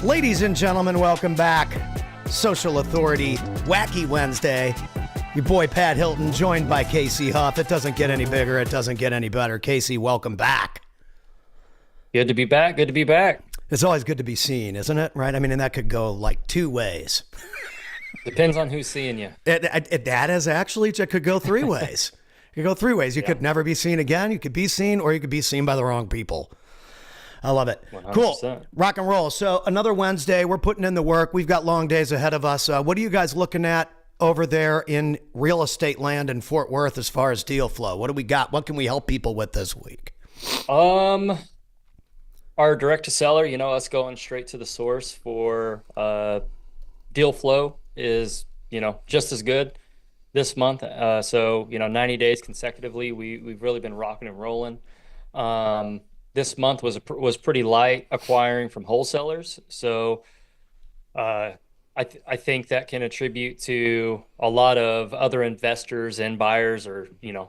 Ladies and gentlemen, welcome back. Social Authority Wacky Wednesday. Your boy Pat Hilton, joined by Casey Huff. It doesn't get any bigger. It doesn't get any better. Casey, welcome back. Good to be back. Good to be back. It's always good to be seen, isn't it? Right? I mean, and that could go like two ways. Depends on who's seeing you. That is actually, it could go three ways. It could go three ways. You could never be seen again. You could be seen, or you could be seen by the wrong people. I love it. 100%. Cool. Rock and roll. So another Wednesday, we're putting in the work. We've got long days ahead of us. What are you guys looking at over there in real estate land in Fort Worth as far as deal flow? What do we got? What can we help people with this week? Our direct to seller, us going straight to the source for deal flow is, just as good this month. So 90 days consecutively, we've really been rocking and rolling. This month was pretty light acquiring from wholesalers. So I think that can attribute to a lot of other investors and buyers, or,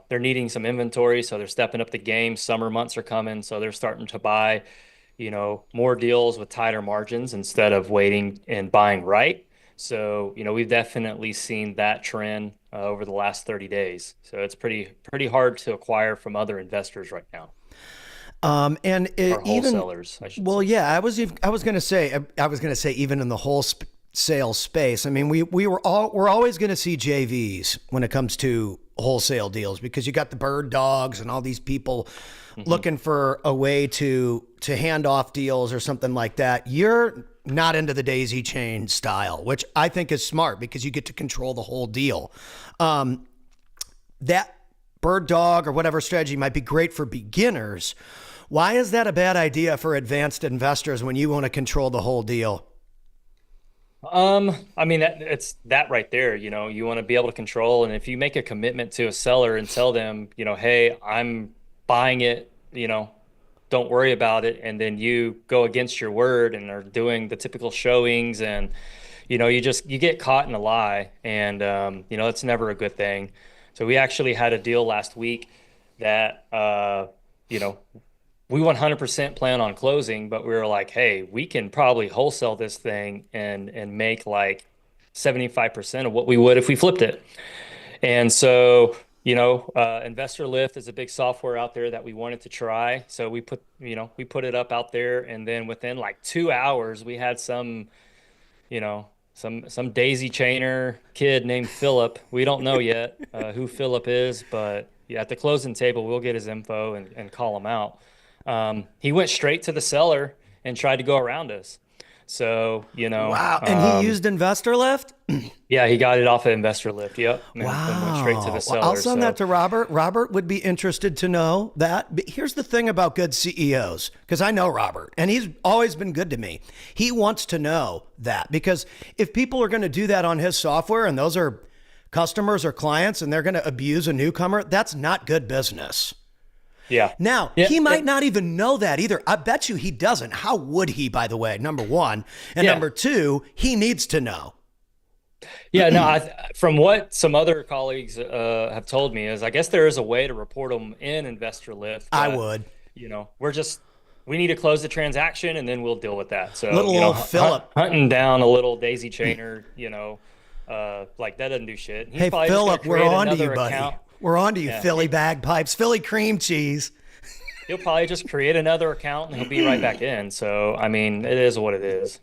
they're needing some inventory. So they're stepping up the game. Summer months are coming. So they're starting to buy, more deals with tighter margins instead of waiting and buying right. So, we've definitely seen that trend over the last 30 days. So it's pretty hard to acquire from other investors right now. And or wholesalers, I should say. Yeah, I was going to say even in the wholesale space. I mean, we're always going to see JVs when it comes to wholesale deals, because you got the bird dogs and all these people looking for a way to hand off deals or something like that. You're not into the daisy chain style, which I think is smart because you get to control the whole deal. That bird dog or whatever strategy might be great for beginners. Why is that a bad idea for advanced investors when you want to control the whole deal? I mean, it's that right there. You want to be able to control. And if you make a commitment to a seller and tell them, hey, I'm buying it, don't worry about it. And then you go against your word and are doing the typical showings, and, you get caught in a lie, and, it's never a good thing. So we actually had a deal last week that, we 100% plan on closing, but we were like, hey, we can probably wholesale this thing and make like 75% of what we would if we flipped it. And so, Investor Lift is a big software out there that we wanted to try. So we put it up out there, and then within like 2 hours, we had some daisy chainer kid named Philip. We don't know yet who Philip is, but at the closing table, we'll get his info and call him out. He went straight to the seller and tried to go around us. So, wow. And he used Investor Lift? Yeah, he got it off of Investor Lift. Yep. Wow. And went straight to the seller. I'll send that to Robert. Robert would be interested to know that. But here's the thing about good CEOs, because I know Robert, and he's always been good to me. He wants to know that, because if people are going to do that on his software, and those are customers or clients, and they're going to abuse a newcomer, that's not good business. Yeah. Now, he might not even know that either. I bet you he doesn't. How would he, by the way, number one? And number two, he needs to know. Yeah, no, from what some other colleagues have told me is, I guess there is a way to report them in Investor Lift. I would. We need to close the transaction, and then we'll deal with that. So, little old Philip. Hunting down a little daisy chainer, like that doesn't do shit. Hey, Philip, we're on to you, buddy. We're on to you, Philly bagpipes, Philly cream cheese. He'll probably just create another account and he'll be right back in. So, I mean, it is what it is.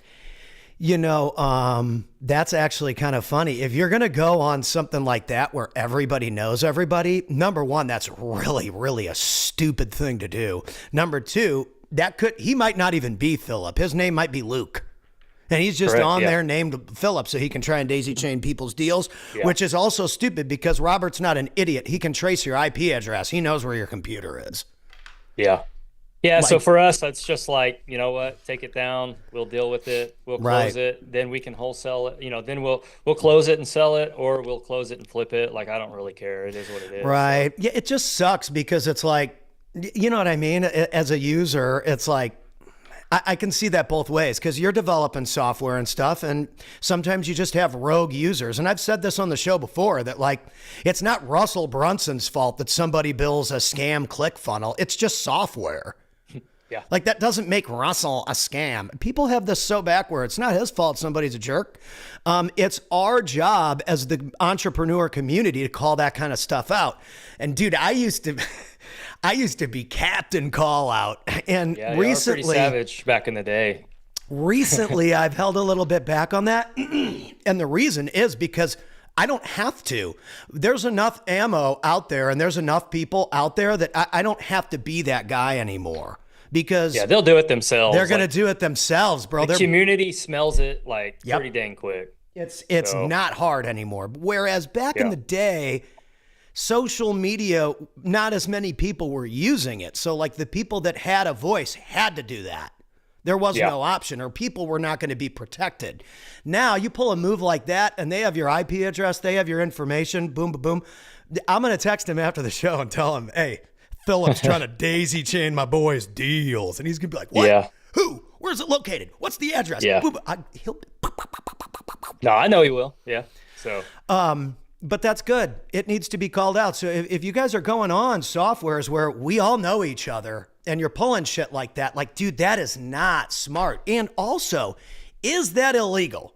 That's actually kind of funny. If you're going to go on something like that where everybody knows everybody, number one, that's really, really a stupid thing to do. Number two, he might not even be Philip. His name might be Luke. And he's just there named Philip so he can try and daisy chain people's deals, which is also stupid because Robert's not an idiot. He can trace your IP address. He knows where your computer is. Yeah. Yeah. So for us, it's just like, you know what, take it down. We'll deal with it. We'll close it. Then we can wholesale it. Then we'll close it and sell it, or we'll close it and flip it. Like, I don't really care. It is what it is. Right. So. Yeah. It just sucks because it's like, you know what I mean? As a user, it's like, I can see that both ways because you're developing software and stuff, and sometimes you just have rogue users. And I've said this on the show before that, like, it's not Russell Brunson's fault that somebody builds a scam click funnel. It's just software. Yeah. Like, that doesn't make Russell a scam. People have this so backwards. It's not his fault somebody's a jerk. It's our job as the entrepreneur community to call that kind of stuff out. And dude, I used to be Captain Call Out. And Yeah, recently, you were pretty savage back in the day. Recently, I've held a little bit back on that. And the reason is because I don't have to. There's enough ammo out there and there's enough people out there that I don't have to be that guy anymore. Because Yeah, they'll do it themselves. they're going to do it themselves, bro. The community smells it like Yep. pretty dang quick. It's not hard anymore. Whereas back in the day, social media, not as many people were using it. So like the people that had a voice had to do that. There was no option, or people were not going to be protected. Now you pull a move like that and they have your IP address, they have your information, boom, boom, boom. I'm going to text him after the show and tell him, hey, Philip's trying to daisy chain my boy's deals. And he's going to be like, what? Yeah. Who? Where's it located? What's the address? Yeah. Boom. No, I know he will. Yeah. So, But that's good. It needs to be called out. So if you guys are going on softwares where we all know each other and you're pulling shit like that, like, dude, that is not smart. And also, is that illegal?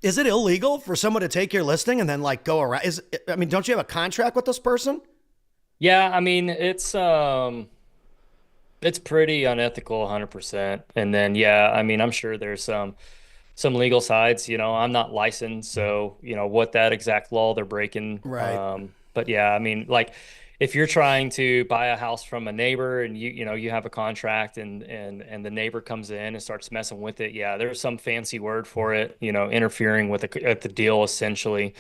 Is it illegal for someone to take your listing and then like go around? Don't you have a contract with this person? yeah, I mean, it's pretty unethical 100%. And then, yeah, I mean, I'm sure there's some legal sides, I'm not licensed, so, what that exact law they're breaking. Right. But yeah, I mean, like if you're trying to buy a house from a neighbor and you have a contract and the neighbor comes in and starts messing with it. Yeah, there's some fancy word for it, interfering with the deal essentially.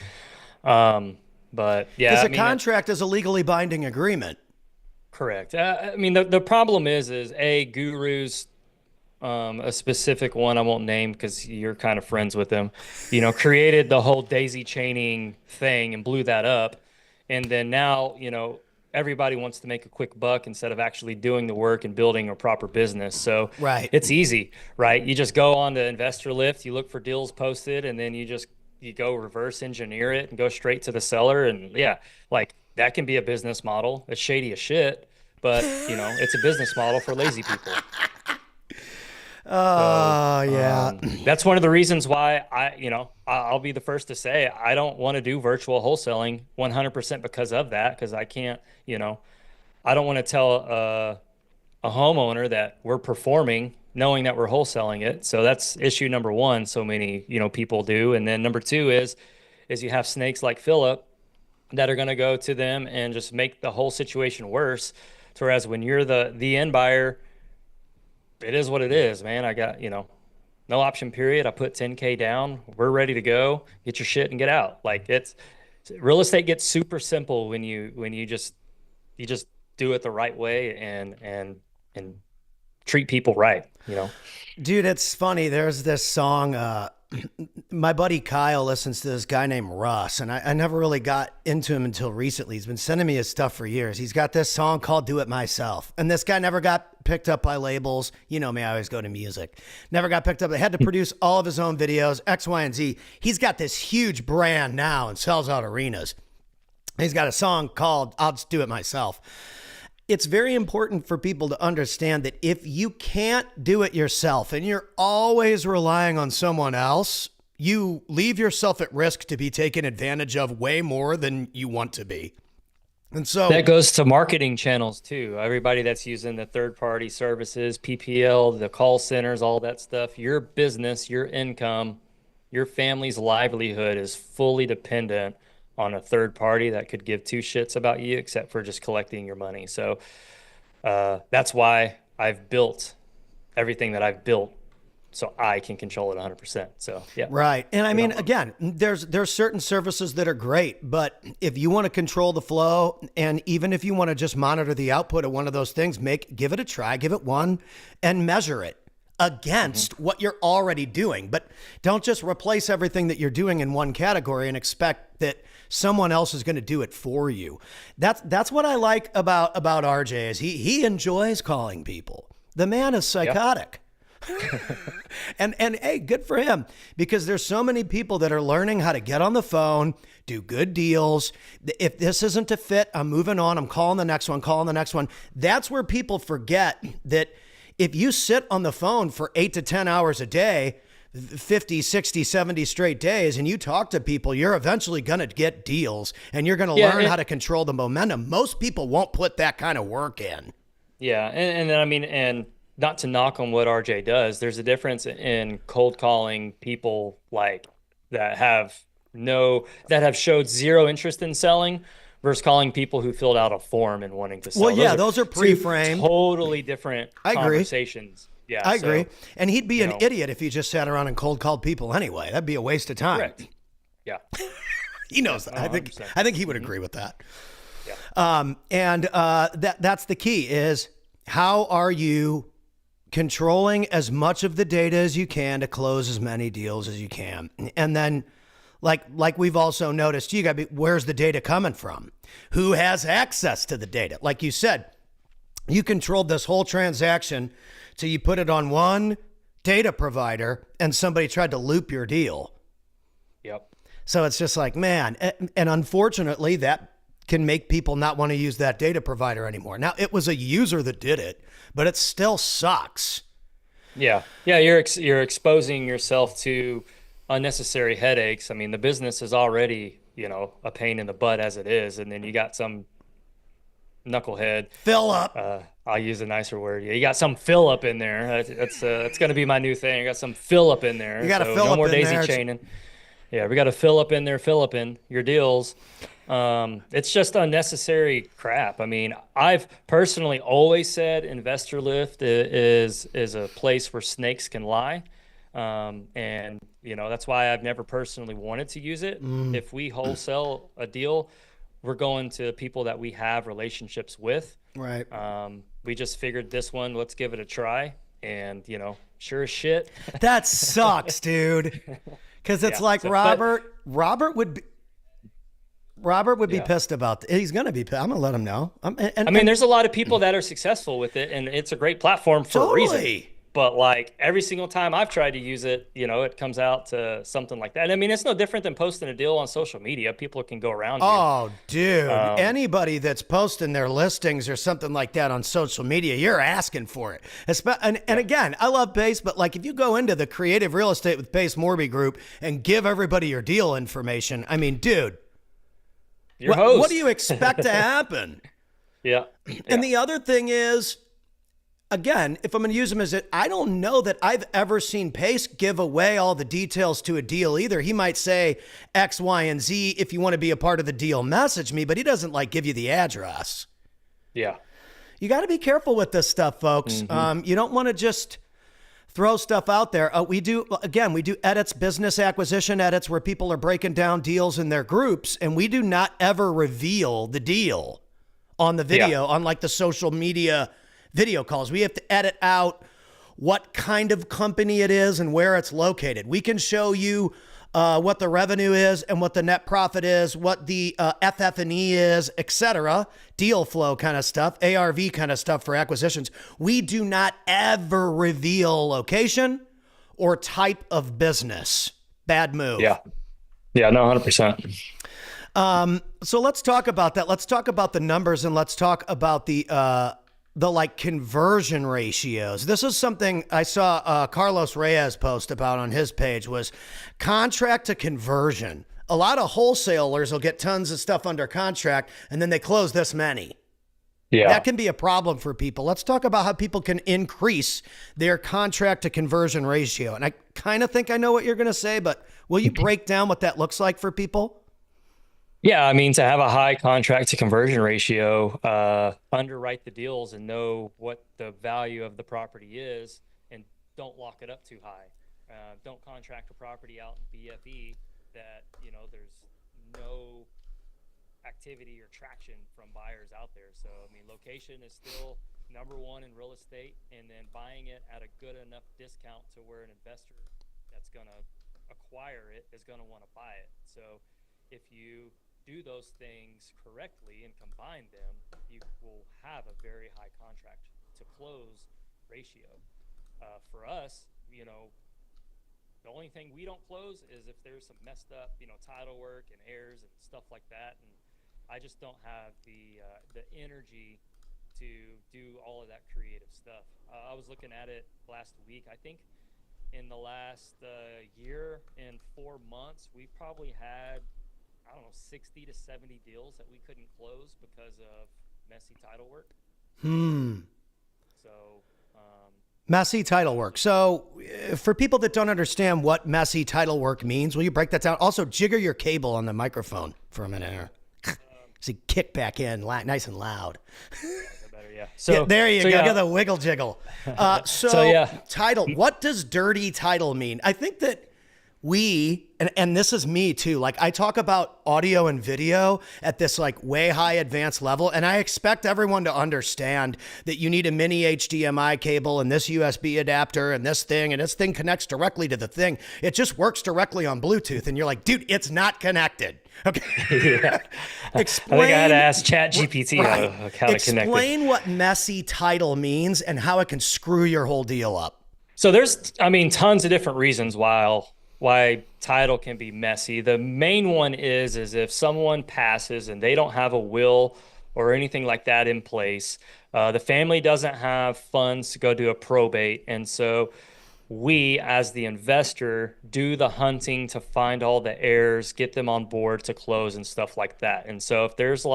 But yeah, Because a contract is a legally binding agreement. correct. I mean, the problem is gurus, a specific one I won't name because you're kind of friends with them, created the whole daisy chaining thing and blew that up. And then now, everybody wants to make a quick buck instead of actually doing the work and building a proper business. So Right. it's easy, right? You just go on the investor lift, you look for deals posted, and then you go reverse engineer it and go straight to the seller. And yeah, like that can be a business model. It's shady as shit, but it's a business model for lazy people. Oh, yeah. That's one of the reasons why I'll be the first to say I don't want to do virtual wholesaling 100% because of that. Because I can't, I don't want to tell a homeowner that we're performing knowing that we're wholesaling it. So that's issue number one. So many, people do. And then number two is you have snakes like Philip that are going to go to them and just make the whole situation worse. Whereas when you're the end buyer, it is what it is, man. I got, no option period. I put 10K down. We're ready to go. Get your shit and get out. Like real estate gets super simple when you just do it the right way and treat people right, Dude, it's funny. There's this song, my buddy Kyle listens to this guy named Russ, and I never really got into him until recently. He's been sending me his stuff for years. He's got this song called Do It Myself, and this guy never got picked up by labels. You know me, I always go to music. Never got picked up. They had to produce all of his own videos, X, Y, and Z. He's got this huge brand now and sells out arenas. He's got a song called I'll Just Do It Myself. It's very important for people to understand that if you can't do it yourself and you're always relying on someone else, you leave yourself at risk to be taken advantage of way more than you want to be. And so that goes to marketing channels too. Everybody that's using the third-party services, PPL, the call centers, all that stuff, your business, your income, your family's livelihood is fully dependent on a third party that could give two shits about you except for just collecting your money. So that's why I've built everything that I've built so I can control it 100%. So yeah. Right. And I mean, again, there's certain services that are great, but if you want to control the flow, and even if you want to just monitor the output of one of those things, give it a try, give it one and measure it against what you're already doing. But don't just replace everything that you're doing in one category and expect that someone else is going to do it for you. That's what I like about RJ is he enjoys calling people. The man is psychotic. And hey, good for him, because there's so many people that are learning how to get on the phone, do good deals. If this isn't a fit, I'm moving on. I'm calling the next one, calling the next one. That's where people forget that if you sit on the phone for 8 to 10 hours a day, 50, 60, 70 straight days, and you talk to people, you're eventually going to get deals, and you're going to learn how to control the momentum. Most people won't put that kind of work in. Yeah. And then, I mean, and not to knock on what RJ does, there's a difference in cold calling people like that have showed zero interest in selling versus calling people who filled out a form and wanting to sell. Well, yeah, those are pre-framed. Totally different I agree. conversations. Yeah, I agree. And he'd be an idiot if he just sat around and cold called people anyway. That'd be a waste of time. Correct. Yeah. He knows that. 100%. I think he would agree with that. Yeah. And that's the key is, how are you controlling as much of the data as you can to close as many deals as you can? And then like we've also noticed, you got to be, where's the data coming from? Who has access to the data? Like you said, you controlled this whole transaction till you put it on one data provider and somebody tried to loop your deal. Yep. So it's just like, man, and unfortunately that can make people not want to use that data provider anymore. Now, it was a user that did it, but it still sucks. Yeah. Yeah. You're exposing yourself to unnecessary headaches. I mean, the business is already, a pain in the butt as it is. And then you got some knucklehead. Fill up. I'll use a nicer word. Yeah, you got some fill up in there. That's going to be my new thing. I got some fill up in there. You got to fill no up more in daisy there. chaining. Yeah, we got to fill up in there, fill up in your deals. It's just unnecessary crap. I mean, I've personally always said Investor Lift is a place where snakes can lie. And that's why I've never personally wanted to use it. If we wholesale a deal, we're going to people that we have relationships with. Right. We just figured this one, let's give it a try. And, sure as shit. That sucks, dude. Because it's Robert would be pissed about that. He's going to be pissed. I'm going to let him know. There's a lot of people that are successful with it, and it's a great platform for a reason. But like every single time I've tried to use it, it comes out to something like that. I mean, it's no different than posting a deal on social media. People can go around you. Oh, dude. Anybody that's posting their listings or something like that on social media, you're asking for it. And again, I love Pace, but like if you go into the Creative Real Estate with Pace Morby group and give everybody your deal information, I mean, dude, what do you expect to happen? Yeah. And the other thing is, again, if I'm going to use him as it, I don't know that I've ever seen Pace give away all the details to a deal either. He might say X, Y, and Z. If you want to be a part of the deal, message me, but he doesn't give you the address. Yeah. You got to be careful with this stuff, folks. Mm-hmm. You don't want to just throw stuff out there. We do edits, business acquisition edits, where people are breaking down deals in their groups, and we do not ever reveal the deal on the video, on the social media video calls. We have to edit out what kind of company it is and where it's located. We can show you what the revenue is and what the net profit is, what the FF&E is, etc. Deal flow kind of stuff, ARV kind of stuff for acquisitions. We do not ever reveal location or type of business. Bad move. Yeah. Yeah, no, 100%. So let's talk about that. Let's talk about the numbers, and let's talk about the conversion ratios. This is something I saw Carlos Reyes post about on his page, was contract to conversion. A lot of wholesalers will get tons of stuff under contract and then they close this many. Yeah. That can be a problem for people. Let's talk about how people can increase their contract to conversion ratio. And I kind of think I know what you're going to say, but will you break down what that looks like for people? Yeah, I mean, to have a high contract to conversion ratio, underwrite the deals and know what the value of the property is, and don't lock it up too high. Don't contract a property out in BFE that, there's no activity or traction from buyers out there. So, I mean, location is still number one in real estate, and then buying it at a good enough discount to where an investor that's going to acquire it is going to want to buy it. So if you do those things correctly and combine them, you will have a very high contract to close ratio. For us, the only thing we don't close is if there's some messed up, title work and errors and stuff like that. And I just don't have the energy to do all of that creative stuff. I was looking at it last week. I think in the last year and 4 months, we probably had, I don't know, 60 to 70 deals that we couldn't close because of messy title work. So, messy title work. So for people that don't understand what messy title work means, will you break that down? Also, jigger your cable on the microphone for a minute. So kick back in, nice and loud. Yeah. So yeah, there you go. Got the wiggle jiggle. Title. What does dirty title mean? I think that and this is me too. Like, I talk about audio and video at this like way high advanced level. And I expect everyone to understand that you need a mini HDMI cable and this USB adapter and this thing connects directly to the thing. It just works directly on Bluetooth. And you're like, dude, it's not connected. Okay. Yeah. Explain. I think I had to ask ChatGPT how to connect it. Explain what messy title means and how it can screw your whole deal up. So there's, tons of different reasons why title can be messy. The main one is if someone passes and they don't have a will or anything like that in place, the family doesn't have funds to go do a probate. And so we, as the investor, do the hunting to find all the heirs, get them on board to close and stuff like that. And so if there's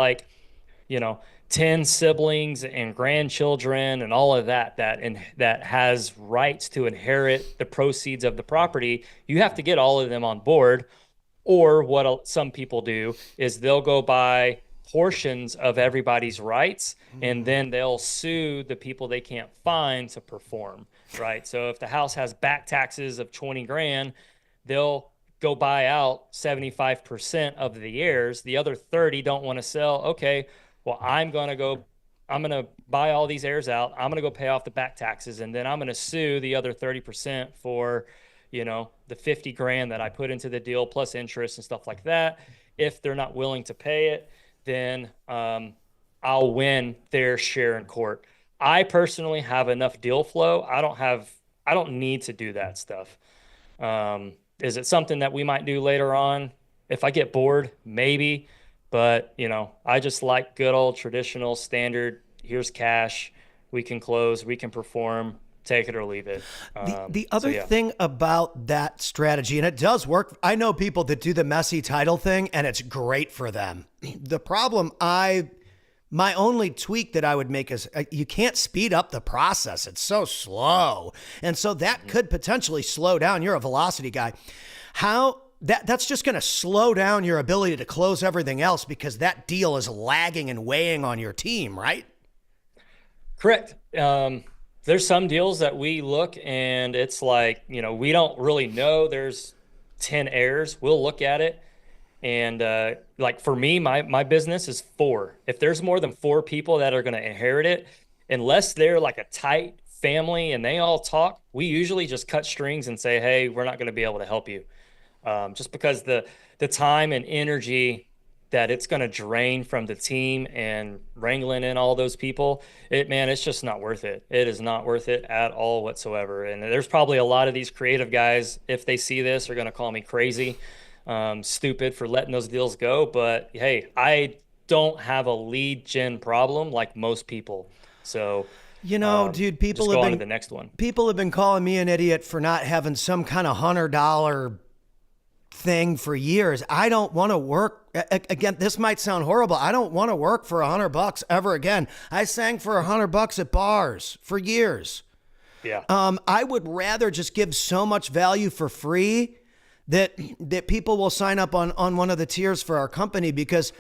10 siblings and grandchildren and all of that has rights to inherit the proceeds of the property, you have to get all of them on board. Or what some people do is they'll go buy portions of everybody's rights, and then they'll sue the people they can't find to perform, right? So if the house has back taxes of 20 grand, they'll go buy out 75% of the heirs. The other 30 don't want to sell. Okay, well, I'm going to buy all these heirs out. I'm going to go pay off the back taxes, and then I'm going to sue the other 30% for, the 50 grand that I put into the deal plus interest and stuff like that. If they're not willing to pay it, then I'll win their share in court. I personally have enough deal flow. I don't need to do that stuff. Is it something that we might do later on? If I get bored, maybe. But, I just like good old traditional standard. Here's cash. We can close. We can perform. Take it or leave it. The other thing about that strategy, and it does work. I know people that do the messy title thing, and it's great for them. The problem, my only tweak that I would make is you can't speed up the process. It's so slow. And so that could potentially slow down. You're a velocity guy. That's just going to slow down your ability to close everything else because that deal is lagging and weighing on your team, right? Correct. There's some deals that we look and it's like, we don't really know there's 10 heirs. We'll look at it. And like for me, my business is 4. If there's more than 4 people that are going to inherit it, unless they're like a tight family and they all talk, we usually just cut strings and say, hey, we're not going to be able to help you. Just because the time and energy that it's going to drain from the team and wrangling in all those people, it's just not worth it. It is not worth it at all whatsoever. And there's probably a lot of these creative guys, if they see this, are going to call me crazy, stupid for letting those deals go. But hey, I don't have a lead gen problem like most people. So, dude, people have been, on to the next one. People have been calling me an idiot for not having some kind of $100 thing for years. I don't want to work. Again, this might sound horrible. I don't want to work for $100 ever again. I sang for $100 at bars for years. Yeah. I would rather just give so much value for free that people will sign up on one of the tiers for our company, because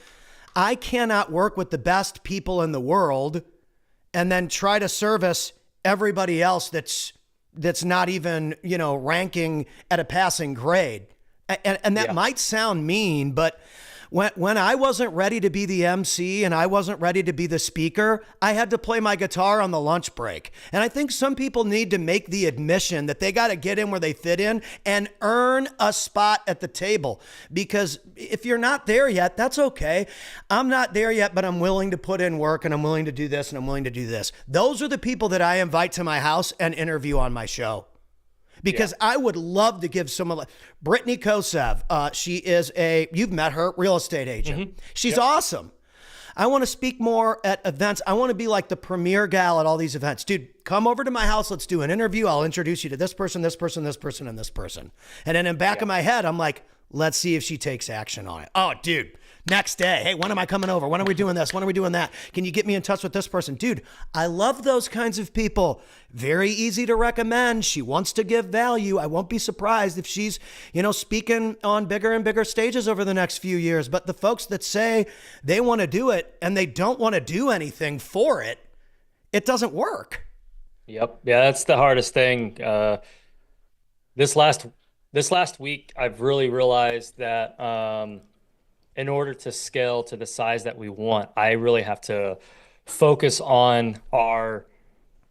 I cannot work with the best people in the world and then try to service everybody else that's not even, ranking at a passing grade. And that might sound mean, but When I wasn't ready to be the MC and I wasn't ready to be the speaker, I had to play my guitar on the lunch break. And I think some people need to make the admission that they got to get in where they fit in and earn a spot at the table. Because if you're not there yet, that's okay. I'm not there yet, but I'm willing to put in work and I'm willing to do this and I'm willing to do this. Those are the people that I invite to my house and interview on my show. Because I would love to give someone like Brittany Kosev. She is you've met her, real estate agent. Mm-hmm. She's awesome. I want to speak more at events. I want to be like the premier gal at all these events. Dude, come over to my house. Let's do an interview. I'll introduce you to this person, this person, this person, and this person. And then in back of my head, I'm like, let's see if she takes action on it. Oh, dude. Next day, hey, when am I coming over? When are we doing this? When are we doing that? Can you get me in touch with this person? Dude, I love those kinds of people. Very easy to recommend. She wants to give value. I won't be surprised if she's, speaking on bigger and bigger stages over the next few years. But the folks that say they want to do it and they don't want to do anything for it, it doesn't work. Yep. Yeah, that's the hardest thing. This last week, I've really realized that in order to scale to the size that we want, I really have to focus on our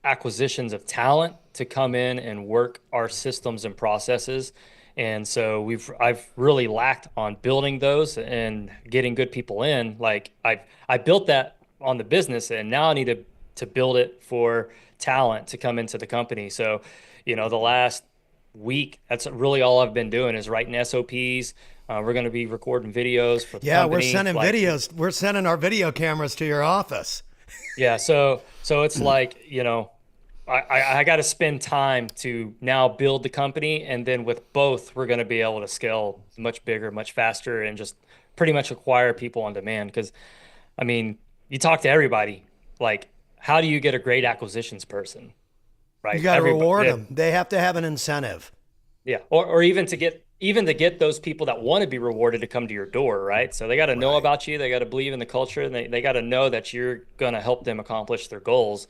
acquisitions of talent to come in and work our systems and processes. And so I've really lacked on building those and getting good people in. Like I built that on the business, and now I need to build it for talent to come into the company. So, the last week, that's really all I've been doing is writing SOPs. We're going to be recording videos for the company. We're sending videos. We're sending our video cameras to your office. Yeah. So it's like, I got to spend time to now build the company. And then with both, we're going to be able to scale much bigger, much faster, and just pretty much acquire people on demand. Because, you talk to everybody, like, how do you get a great acquisitions person? Right. You got to reward them. They have to have an incentive. Yeah. Or even to get those people that want to be rewarded to come to your door, right? So they got to know about you. They got to believe in the culture, and they got to know that you're going to help them accomplish their goals.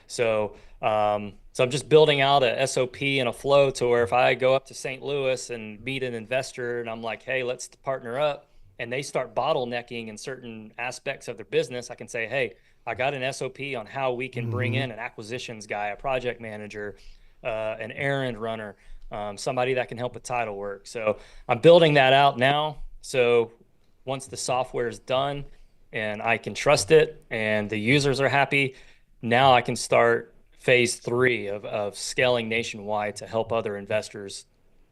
So I'm just building out a SOP and a flow to where if I go up to St. Louis and meet an investor and I'm like, hey, let's partner up, and they start bottlenecking in certain aspects of their business, I can say, hey, I got an SOP on how we can bring in an acquisitions guy, a project manager, an errand runner, somebody that can help with title work. So I'm building that out now. So once the software is done and I can trust it and the users are happy, now I can start phase 3 of scaling nationwide to help other investors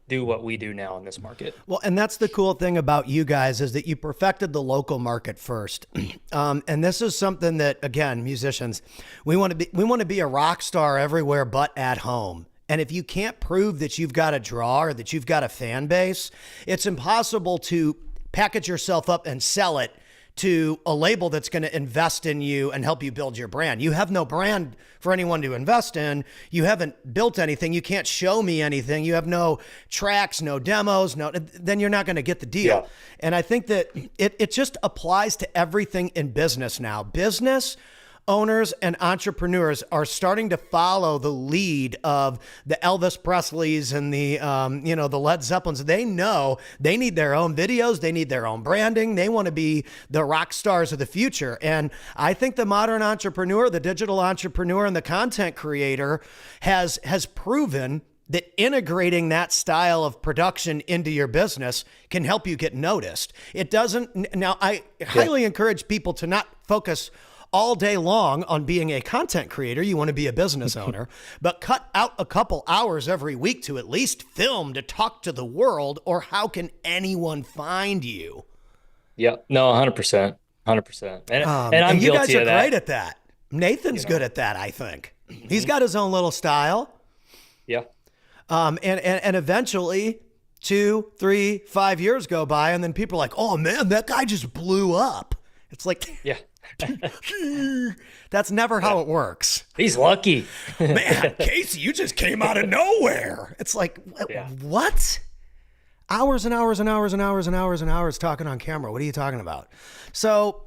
do what we do now in this market. Well, and that's the cool thing about you guys is that you perfected the local market first. And this is something that, again, musicians, we want to be a rock star everywhere but at home. And if you can't prove that you've got a draw or that you've got a fan base, it's impossible to package yourself up and sell it to a label that's going to invest in you and help you build your brand. You have no brand for anyone to invest in. You haven't built anything. You can't show me anything. You have no tracks, no demos, then you're not going to get the deal. Yeah. And I think that it just applies to everything in business now. Business owners and entrepreneurs are starting to follow the lead of the Elvis Presleys and the Led Zeppelins. They know they need their own videos. They need their own branding. They want to be the rock stars of the future. And I think the modern entrepreneur, the digital entrepreneur, and the content creator has proven that integrating that style of production into your business can help you get noticed. It doesn't. Now, I highly encourage people to not focus all day long on being a content creator. You want to be a business owner, but cut out a couple hours every week to at least film, to talk to the world, or how can anyone find you? Yeah, no, 100%, 100%. And I'm you guys guilty are of that. great at that. Nathan's good at that, I think. He's got his own little style. Yeah. And eventually 2, 3, 5 years go by, and then people are like, oh man, that guy just blew up. It's like, yeah. That's never how it works. He's lucky. Man, Casey, you just came out of nowhere. It's like, what? Hours and hours and hours and hours and hours and hours talking on camera. What are you talking about? So,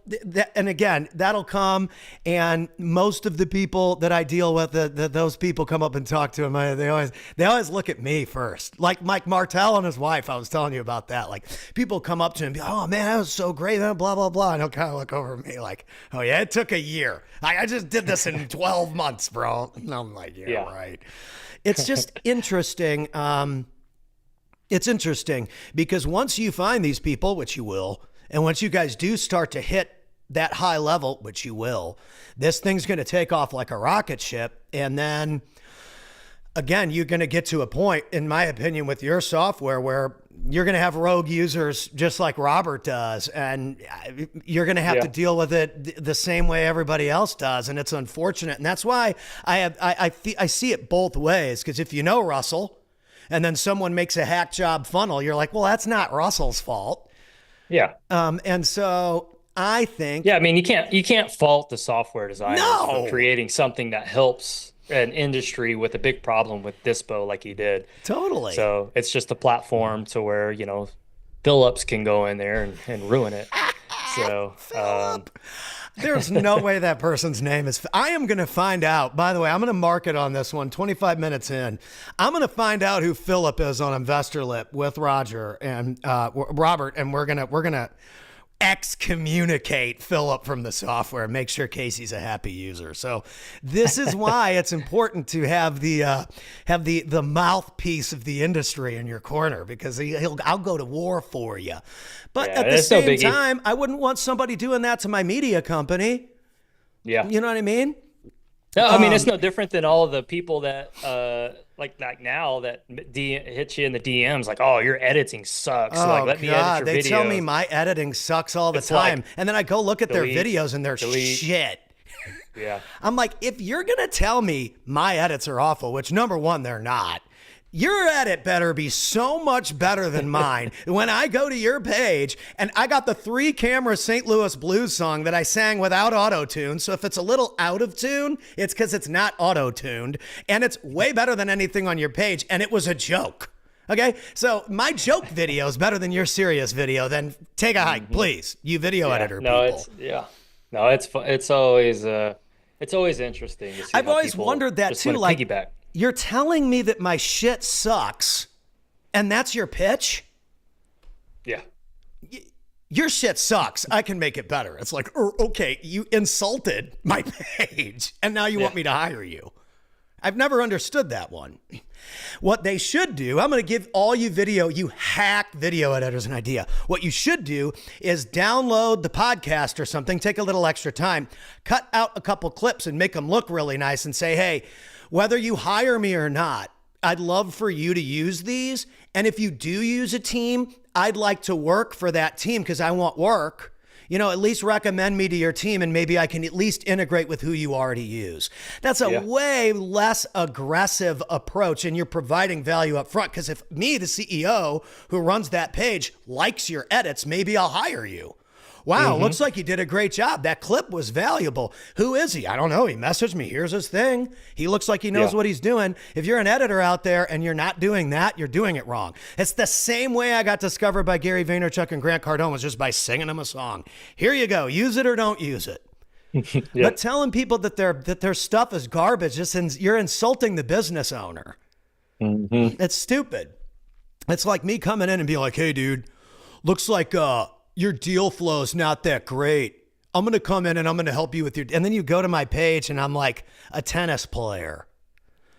and again, that'll come. And most of the people that I deal with, those people come up and talk to them. They always look at me first. Like Mike Martell and his wife, I was telling you about that. Like people come up to him and be, oh man, that was so great, blah, blah, blah. And he'll kind of look over at me like, oh yeah, it took a year. I just did this in 12 months, bro. And I'm like, yeah, right. It's just interesting. It's interesting because once you find these people, which you will, and once you guys do start to hit that high level, which you will, this thing's going to take off like a rocket ship. And then again, you're going to get to a point, in my opinion, with your software where you're going to have rogue users just like Robert does. And you're going to have to deal with it the same way everybody else does. And it's unfortunate. And that's why I see it both ways. Because if you know Russell, and then someone makes a hack job funnel, you're like, well, that's not Russell's fault. Yeah. And so I think. Yeah, I mean, you can't fault the software designers for creating something that helps an industry with a big problem with Dispo like he did. Totally. So it's just a platform to where, Phillips can go in there and ruin it. So there's no way that person's name is. I am going to find out. By the way, I'm going to mark it on this one. 25 minutes in, I'm going to find out who Philip is on Investor Lip with Roger and Robert, and we're gonna excommunicate Philip from the software. Make sure Casey's a happy user. So this is why it's important to have the mouthpiece of the industry in your corner, because I'll go to war for you. But at the same time, I wouldn't want somebody doing that to my media company. Yeah. You know what I mean? No, I mean, it's no different than all of the people that, like now that hit you in the DMs, like, oh, your editing sucks. Oh, like, let me edit your they videos. tell me my editing sucks all the time. Like, and then I go look at their videos and they're shit. Yeah. I'm like, if you're going to tell me my edits are awful, which number one, they're not. Your edit better be so much better than mine. When I go to your page and I got the 3-camera St. Louis Blues song that I sang without auto-tune. So if it's a little out of tune, it's because it's not auto-tuned. And it's way better than anything on your page. And it was a joke. Okay? So my joke video is better than your serious video. Then take a hike, please. You video editor people. It's always interesting to see. I've always wondered that too. Like, piggyback. You're telling me that my shit sucks, and that's your pitch? Yeah. Your shit sucks. I can make it better. It's like, okay, you insulted my page, and now you want me to hire you. I've never understood that one. What they should do, I'm going to give all you hack video editors an idea. What you should do is download the podcast or something, take a little extra time, cut out a couple clips and make them look really nice and say, hey, whether you hire me or not, I'd love for you to use these. And if you do use a team, I'd like to work for that team because I want work. At least recommend me to your team and maybe I can at least integrate with who you already use. That's a way less aggressive approach, and you're providing value up front. Because if me, the CEO who runs that page, likes your edits, maybe I'll hire you. Wow, looks like you did a great job. That clip was valuable. Who is he? I don't know. He messaged me. Here's his thing. He looks like he knows what he's doing. If you're an editor out there and you're not doing that, you're doing it wrong. It's the same way I got discovered by Gary Vaynerchuk and Grant Cardone, was just by singing them a song. Here you go. Use it or don't use it. But telling people that their stuff is garbage, you're insulting the business owner. It's stupid. It's like me coming in and being like, hey, dude, looks like your deal flow is not that great. I'm going to come in and I'm going to help you with your, and then you go to my page and I'm like a tennis player.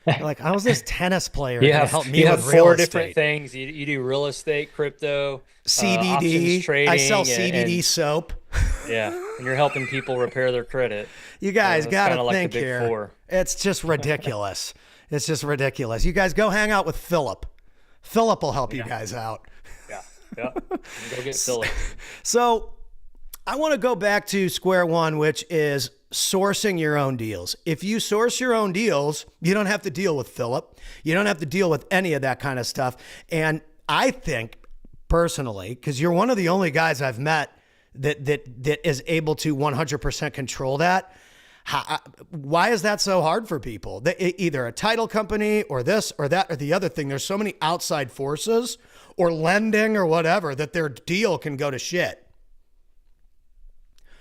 You're like, how is this tennis player going to help me with real estate? You have 4 different things. You do real estate, crypto, CBD, options trading. I sell CBD soap. Yeah. And you're helping people repair their credit. You guys got to think here. 4. It's just ridiculous. It's just ridiculous. You guys go hang out with Philip. Philip will help you guys out. Yeah, go get Philip. So I want to go back to square one, which is sourcing your own deals. If you source your own deals, you don't have to deal with Philip. You don't have to deal with any of that kind of stuff. And I think personally, because you're one of the only guys I've met that is able to 100% control that, Why is that so hard for people? Either a title company or this or that or the other thing. There's so many outside forces or lending or whatever that their deal can go to shit.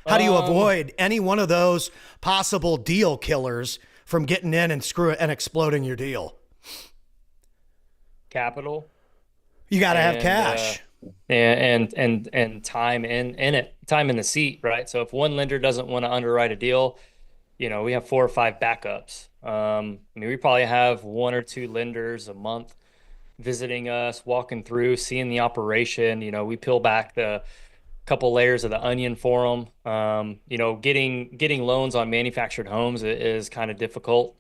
How do you avoid any one of those possible deal killers from getting in and exploding your deal? Capital. You got to have cash. And time in it, time in the seat, right? So if one lender doesn't want to underwrite a deal, we have 4 or 5 backups. I mean, we probably have 1 or 2 lenders a month visiting us, walking through, seeing the operation. We peel back the couple layers of the onion for them. Getting loans on manufactured homes is kind of difficult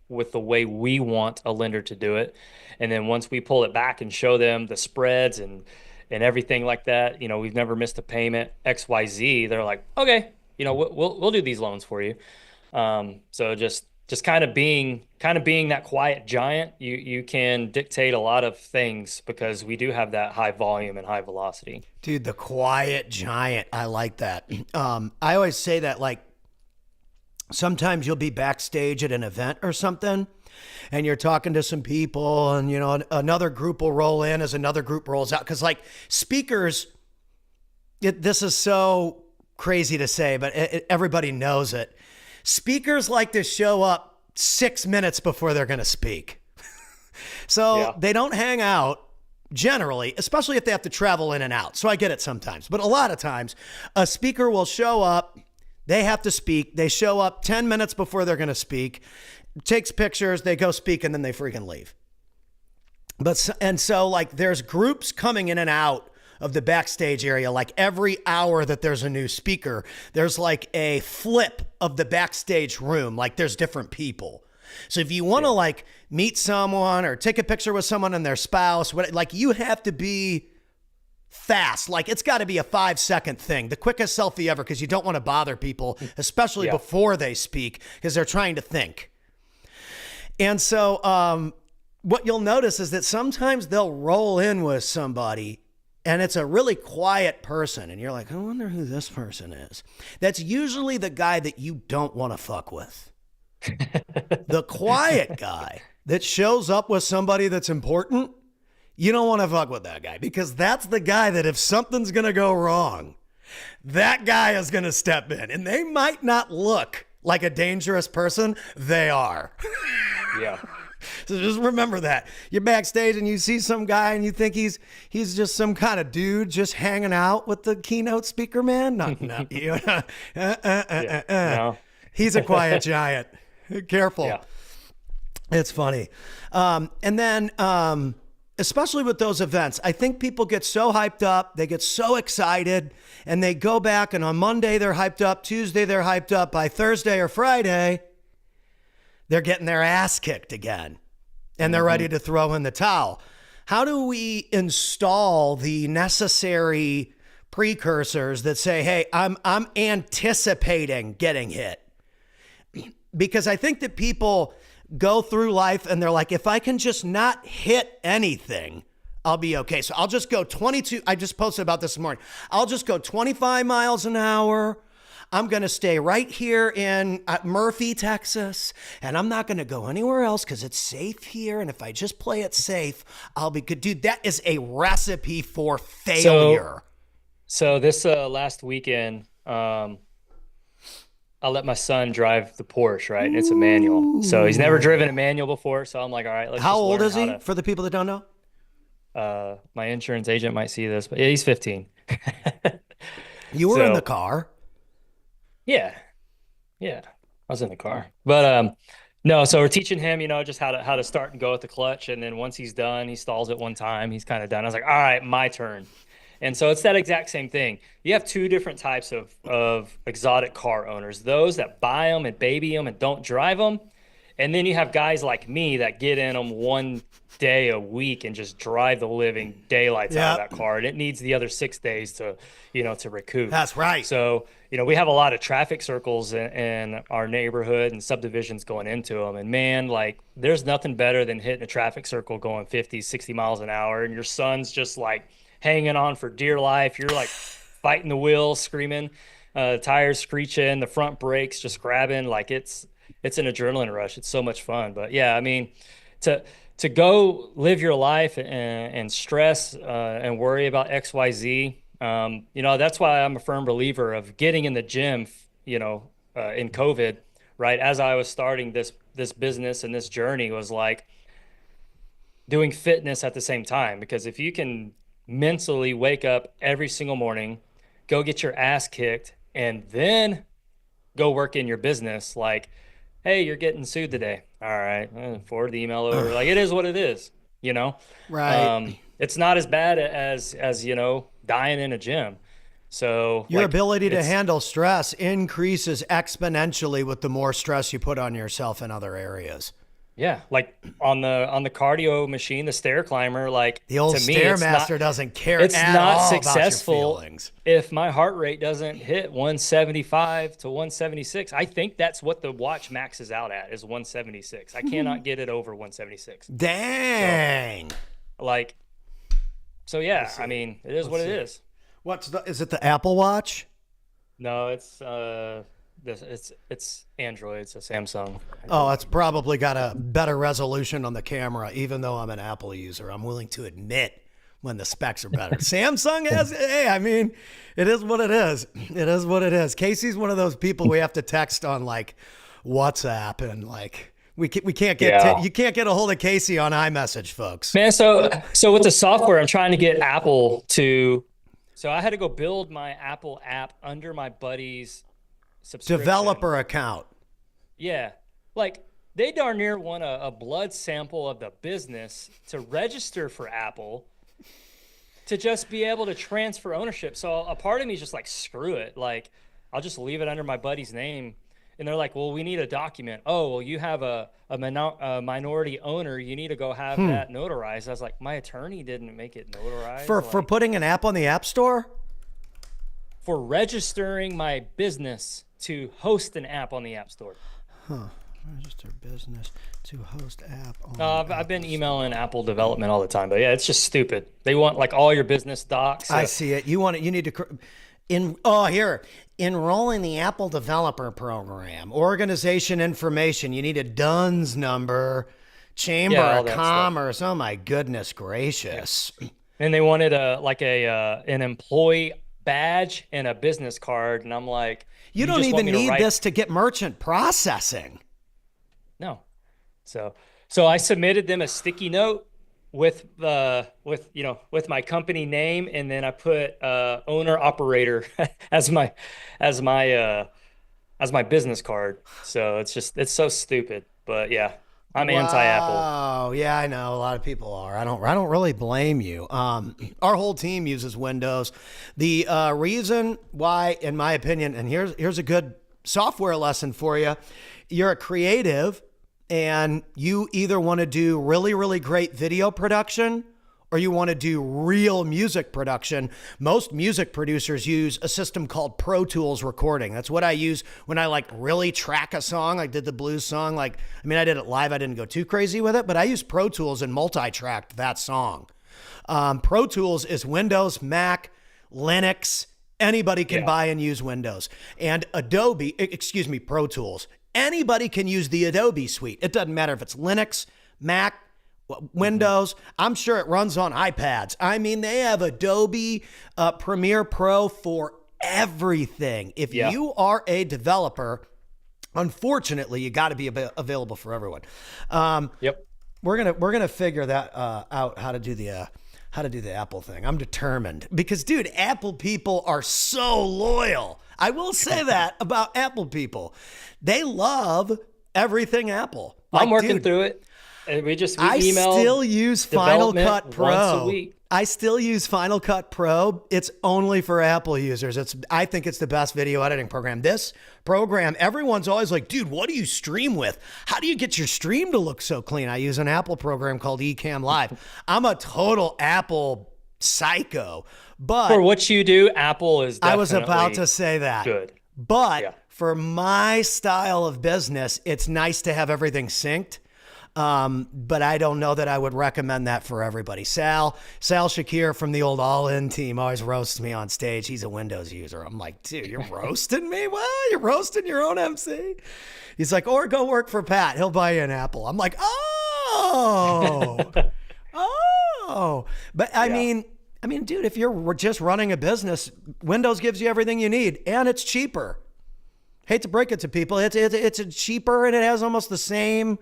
with the way we want a lender to do it. And then once we pull it back and show them the spreads and everything like that, we've never missed a payment, XYZ, they're like, okay, we'll do these loans for you. So just kind of being that quiet giant, you can dictate a lot of things because we do have that high volume and high velocity. Dude, the quiet giant. I like that. I always say that, like, sometimes you'll be backstage at an event or something and you're talking to some people and, another group will roll in as another group rolls out. Cause like speakers, this is so crazy to say, but everybody knows it. Speakers like to show up 6 minutes before they're going to speak. So They don't hang out generally, especially if they have to travel in and out. So I get it sometimes, but a lot of times a speaker will show up. They have to speak. They show up 10 minutes before they're going to speak, takes pictures, they go speak, and then they freaking leave. So like there's groups coming in and out of the backstage area. Like every hour that there's a new speaker, there's like a flip of the backstage room. Like there's different people. So if you want to like meet someone or take a picture with someone and their spouse, like you have to be fast. Like it's got to be a 5-second thing, the quickest selfie ever, because you don't want to bother people, especially before they speak, because they're trying to think. And so what you'll notice is that sometimes they'll roll in with somebody and it's a really quiet person. And you're like, I wonder who this person is. That's usually the guy that you don't want to fuck with. The quiet guy that shows up with somebody that's important, you don't want to fuck with that guy, because that's the guy that if something's going to go wrong, that guy is going to step in. And they might not look like a dangerous person. They are. Yeah. So just remember that. You're backstage and you see some guy and you think he's just some kind of dude just hanging out with the keynote speaker, man. No. No. He's a quiet giant. Careful. Yeah. It's funny. And then especially with those events, I think people get so hyped up, they get so excited, and they go back, and on Monday they're hyped up, Tuesday they're hyped up, by Thursday or Friday, they're getting their ass kicked again, and they're ready to throw in the towel. How do we install the necessary precursors that say, hey, I'm anticipating getting hit? Because I think that people go through life and they're like, if I can just not hit anything, I'll be okay. So I'll just go 22. I just posted about this morning. I'll just go 25 miles an hour. I'm going to stay right here in Murphy, Texas, and I'm not going to go anywhere else because it's safe here. And if I just play it safe, I'll be good. Dude, that is a recipe for failure. So this last weekend, I let my son drive the Porsche, right? And it's a manual. So he's never driven a manual before. So I'm like, all right, let's How old is he, for the people that don't know? My insurance agent might see this, but yeah, he's 15. You were in the car. Yeah. I was in the car. But no, so we're teaching him, just how to start and go with the clutch. And then once he's done, he stalls it one time. He's kind of done. I was like, all right, my turn. And so it's that exact same thing. You have 2 different types of exotic car owners: those that buy them and baby them and don't drive them. And then you have guys like me that get in them one day a week and just drive the living daylights out of that car. And it needs the other 6 days to recoup. That's right. So, we have a lot of traffic circles in our neighborhood and subdivisions going into them. And man, like there's nothing better than hitting a traffic circle going 50, 60 miles an hour. And your son's just like hanging on for dear life. You're like fighting the wheel, screaming. tires screeching, the front brakes just grabbing, like it's an adrenaline rush. It's so much fun. But yeah, I mean, to to go live your life and stress and worry about XYZ, that's why I'm a firm believer of getting in the gym, in COVID, right? As I was starting this business and this journey was like doing fitness at the same time, because if you can mentally wake up every single morning, go get your ass kicked, and then go work in your business, like, hey, you're getting sued today. All right, forward the email over. Like, it is what it is, you know? Right. It's not as bad as dying in a gym. So Your like, ability to it's, handle stress increases exponentially with the more stress you put on yourself in other areas. yeah, like on the cardio machine, the stair climber, like, The old to me, it's Stairmaster not doesn't care it's at not all about your successful feelings. if my heart rate doesn't hit 175 to 176. I think that's what the watch maxes out at, is 176. I cannot get it over 176. Dang. Like, so yeah, I mean, it is what it is. Is it the Apple Watch? No, it's Android. It's a Samsung. Oh, it's probably got a better resolution on the camera, even though I'm an Apple user. I'm willing to admit when the specs are better. Samsung has, hey, I mean, it is what it is. It is what it is. Casey's one of those people we have to text on like WhatsApp, and like we can't get you can't get a hold of Casey on iMessage, folks. Man, so with the software, I'm trying to get Apple to. So I had to go build my Apple app under my buddy's subscription. Developer account. Yeah. Like, they darn near want a blood sample of the business to register for Apple to just be able to transfer ownership. So a part of me is just like, screw it. Like, I'll just leave it under my buddy's name. And they're like, well, we need a document. Oh, well, you have a minority owner. You need to go have that notarized. I was like, my attorney didn't make it notarized. For putting an app on the App Store? For registering my business to host an app on the App Store. Register business to host app on I've been emailing Apple development all the time, but yeah, it's just stupid. They want like all your business docs. I see it. You need to enroll in the Apple Developer Program, organization information. You need a DUNS number, Chamber of Commerce. Stuff. Oh my goodness gracious! And they wanted an employee badge and a business card, and I'm like, you don't even need this to get merchant processing. No. So I submitted them a sticky note with my company name, and then I put owner operator as my business card. So it's so stupid. But yeah, I'm anti-Apple. Oh yeah, I know a lot of people are. I don't really blame you. Our whole team uses Windows. The reason why, in my opinion, and here's a good software lesson for you. You're a creative, and you either want to do really, really great video production, or you want to do real music production. Most music producers use a system called Pro Tools recording. That's what I use when I like really track a song. I did the blues song. I did it live. I didn't go too crazy with it, but I use Pro Tools and multi-tracked that song. Pro Tools is Windows, Mac, Linux. Anybody can buy and use Windows. And Pro Tools. Anybody can use the Adobe suite. It doesn't matter if it's Linux, Mac, Windows. I'm sure it runs on iPads. I mean, they have Adobe Premiere Pro for everything. If you are a developer, unfortunately, you got to be available for everyone. We're gonna figure that out, how to do the Apple thing. I'm determined because, dude, Apple people are so loyal. I will say that about Apple people. They love everything Apple. I'm working through it. We still use Final Cut Pro. Once a week. I still use Final Cut Pro. It's only for Apple users. I think it's the best video editing program. This program, everyone's always like, dude, what do you stream with? How do you get your stream to look so clean? I use an Apple program called Ecamm Live. I'm a total Apple psycho. But for what you do, Apple is definitely I was about to say that. Good. But for my style of business, it's nice to have everything synced. But I don't know that I would recommend that for everybody. Sal Shakir from the old All In team always roasts me on stage. He's a Windows user. I'm like, dude, you're roasting me? What? You're roasting your own MC? He's like, or go work for Pat. He'll buy you an Apple. I'm like, oh, oh. But I mean, dude, if you're just running a business, Windows gives you everything you need, and it's cheaper. Hate to break it to people, it's cheaper and it has almost the same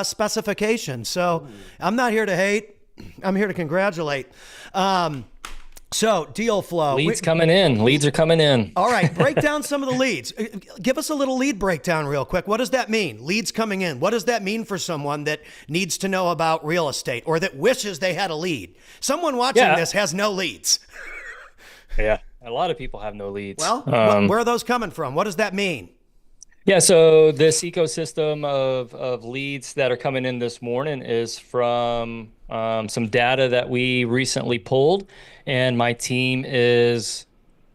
specifications. So I'm not here to hate. I'm here to congratulate. So deal flow. Leads coming in. Leads are coming in. All right, break down some of the leads. Give us a little lead breakdown real quick. What does that mean? Leads coming in. What does that mean for someone that needs to know about real estate or that wishes they had a lead? Someone watching this has no leads. Yeah. A lot of people have no leads. Well, where are those coming from? What does that mean? Yeah, so this ecosystem of leads that are coming in this morning is from some data that we recently pulled, and my team is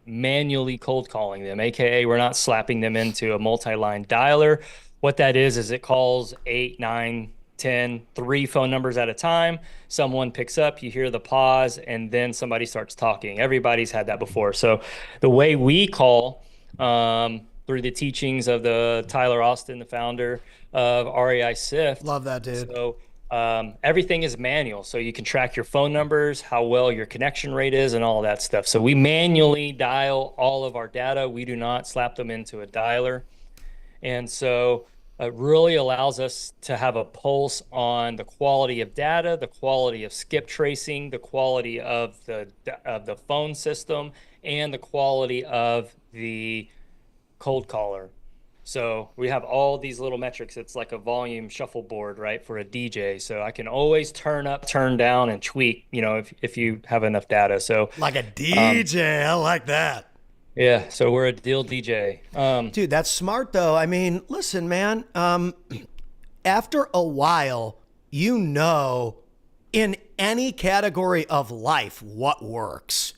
manually cold calling them, aka we're not slapping them into a multi-line dialer. What that is it calls 8, 9, 10, 3 phone numbers at a time. Someone picks up, you hear the pause, and then somebody starts talking. Everybody's had that before. So the way we call, through the teachings of the Tyler Austin, the founder of REI Sift. Love that, dude. So everything is manual. So you can track your phone numbers, how well your connection rate is, and all of that stuff. So we manually dial all of our data. We do not slap them into a dialer. And so it really allows us to have a pulse on the quality of data, the quality of skip tracing, the quality of the phone system, and the quality of the cold caller. So we have all these little metrics. It's like a volume shuffleboard, right, for a DJ. So I can always turn up, turn down, and tweak, if you have enough data. So like a DJ, I like that. Yeah, so we're a deal DJ. Dude, that's smart though. I mean, listen, man, after a while, in any category of life, what works.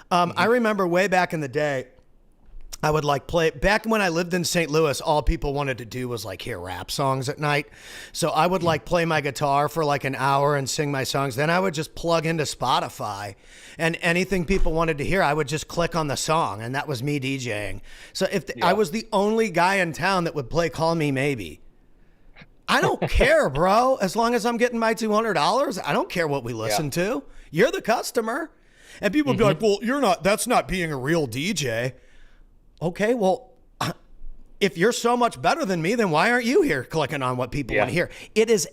I remember way back in the day, I would back when I lived in St. Louis, all people wanted to do was hear rap songs at night. So I would play my guitar for an hour and sing my songs. Then I would just plug into Spotify, and anything people wanted to hear, I would just click on the song, and that was me DJing. So I was the only guy in town that would play Call Me Maybe. I don't care, bro. As long as I'm getting my $200, I don't care what we listen to. You're the customer. And people would be like, well, that's not being a real DJ. Okay, well, if you're so much better than me, then why aren't you here clicking on what people want to hear? It is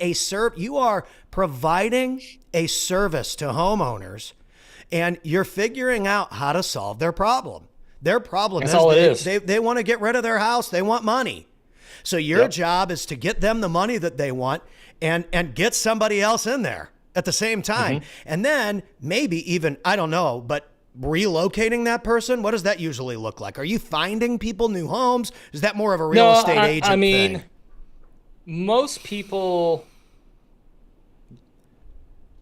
you are providing a service to homeowners, and you're figuring out how to solve their problem. Their problem is they want to get rid of their house. They want money. So your job is to get them the money that they want and get somebody else in there at the same time. And then maybe even, I don't know, but relocating that person, what does that usually look like? Are you finding people new homes? Is that more of a real estate agent thing? Most people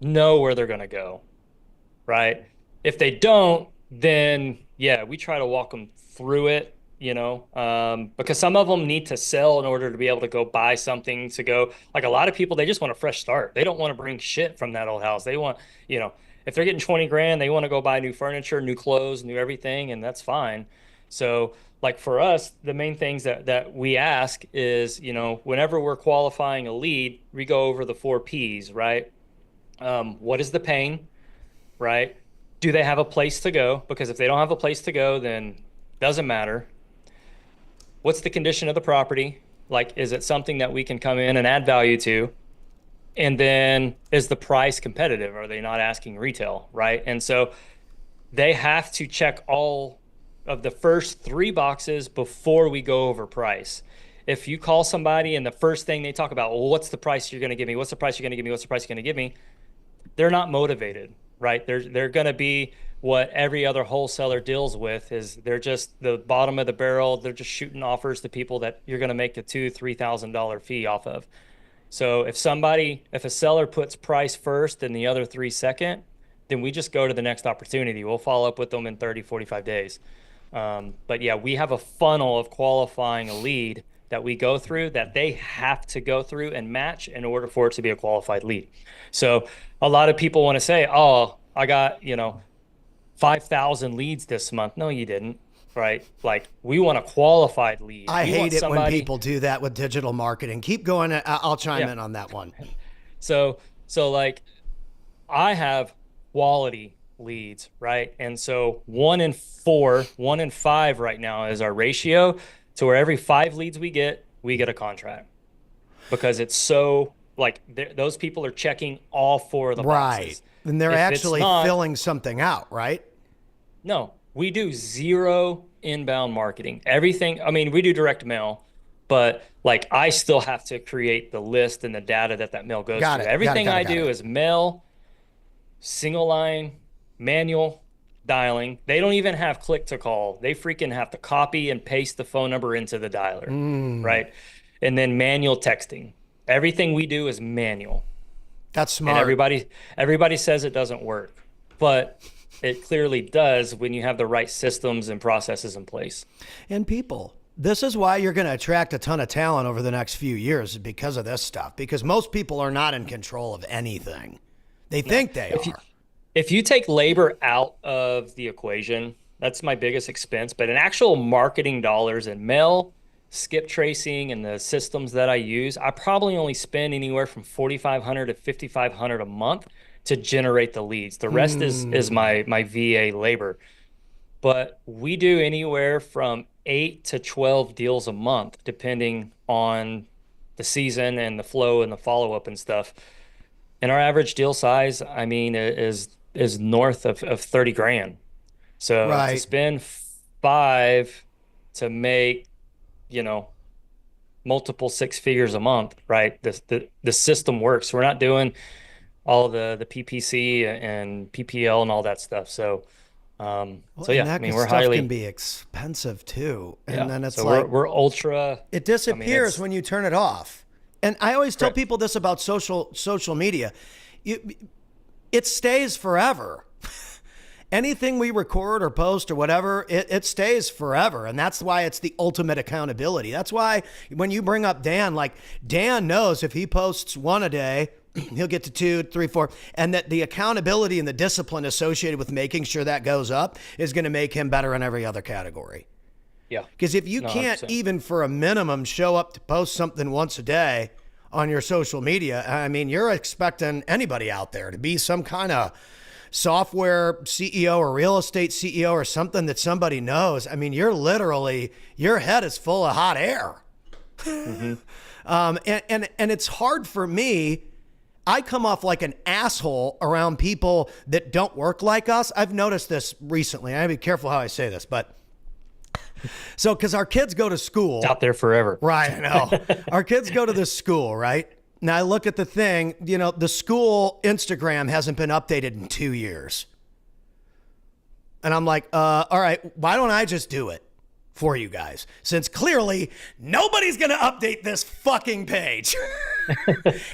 know where they're going to go, right? If they don't, then we try to walk them through it, because some of them need to sell in order to be able to go buy something to go. Like a lot of people, they just want a fresh start. They don't want to bring shit from that old house. They want, if they're getting 20 grand, they want to go buy new furniture, new clothes, new everything, and that's fine. So for us, the main things that we ask is, whenever we're qualifying a lead, we go over the 4 Ps, right? What is the pain, right? Do they have a place to go? Because if they don't have a place to go, then doesn't matter. What's the condition of the property? Is it something that we can come in and add value to? And then is the price competitive? Are they not asking retail, right? And so they have to check all of the first 3 boxes before we go over price. If you call somebody and the first thing they talk about, well, what's the price you're going to give me? What's the price you're going to give me? What's the price you're going to give me? They're not motivated, right? They're going to be what every other wholesaler deals with is they're just the bottom of the barrel. They're just shooting offers to people that you're going to make a $2,000-$3,000 fee off of. So if a seller puts price first and the other 3 second, then we just go to the next opportunity. We'll follow up with them in 30, 45 days. But we have a funnel of qualifying a lead that we go through that they have to go through and match in order for it to be a qualified lead. So a lot of people want to say, oh, I got, 5,000 leads this month. No, you didn't. Right? Like, we want a qualified lead. I hate it when people do that with digital marketing. Keep going. I'll chime in on that one. So like, I have quality leads, right? And so 1 in 4, 1 in 5 right now is our ratio to where every 5 leads we get a contract, because it's so like those people are checking all 4 of the boxes. Right. And they're actually filling something out, right? No, we do 0 inbound marketing. Everything, I mean, we do direct mail, but like, I still have to create the list and the data that mail goes to. Everything I do is mail, single line, manual, dialing. They don't even have click to call. They freaking have to copy and paste the phone number into the dialer, right? And then manual texting. Everything we do is manual. That's smart. And everybody says it doesn't work, but it clearly does when you have the right systems and processes in place. And people. This is why you're going to attract a ton of talent over the next few years, because of this stuff. Because most people are not in control of anything. They think they are. If you take labor out of the equation, that's my biggest expense. But in actual marketing dollars and mail, skip tracing, and the systems that I use, I probably only spend anywhere from $4,500 to $5,500 a month to generate the leads. The rest is my VA labor. But we do anywhere from 8 to 12 deals a month, depending on the season and the flow and the follow-up and stuff. And our average deal size, I mean, is north of 30 grand. So to spend 5 to make, multiple 6 figures a month, right? The system works. We're not doing all the PPC and PPL and all that stuff. So, I mean, we're highly, can be expensive too. And then it's we're ultra. It disappears when you turn it off. And I always tell people this about social media. It stays forever. Anything we record or post or whatever, it stays forever. And that's why it's the ultimate accountability. That's why when you bring up Dan, like, Dan knows if he posts 1 a day, he'll get to 2, 3, 4, and that the accountability and the discipline associated with making sure that goes up is going to make him better in every other category. Yeah. Because if you can't 100%. Even for a minimum show up to post something once a day on your social media, I mean, you're expecting anybody out there to be some kind of software CEO or real estate CEO or something that somebody knows. I mean, your head is full of hot air. And it's hard for me. I come off like an asshole around people that don't work like us. I've noticed this recently. I gotta be careful how I say this, but so, because our kids go to school. It's out there forever. Right, I know. Our kids go to this school, right? Now I look at the thing, the school Instagram hasn't been updated in 2 years. And I'm like, all right, why don't I just do it for you guys? Since clearly nobody's going to update this fucking page.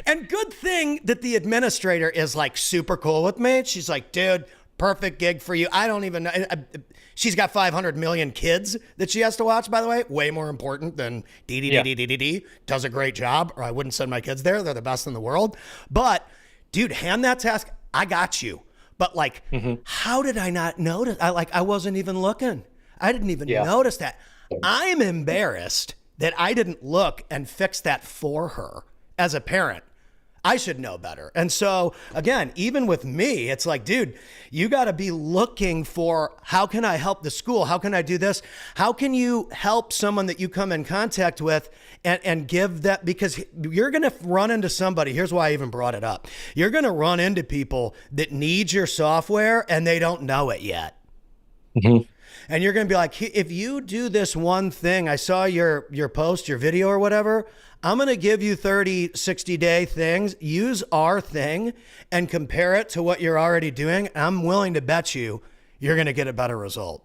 And good thing that the administrator is like super cool with me. She's like, dude, perfect gig for you. I don't even know. She's got 500 million kids that she has to watch, by the way. Way more important than DDDDDD. Does a great job, or I wouldn't send my kids there. They're the best in the world. But, dude, hand that task. I got you. But, like, how did I not notice? I wasn't even looking. I didn't even notice that. I'm embarrassed that I didn't look and fix that for her as a parent. I should know better. And so, again, even with me, it's like, dude, you got to be looking for, how can I help the school? How can I do this? How can you help someone that you come in contact with and give that? Because you're going to run into somebody. Here's why I even brought it up. You're going to run into people that need your software and they don't know it yet. And you're going to be like, if you do this one thing, I saw your post, your video or whatever, I'm going to give you 30, 60-day things. Use our thing and compare it to what you're already doing. I'm willing to bet you're going to get a better result.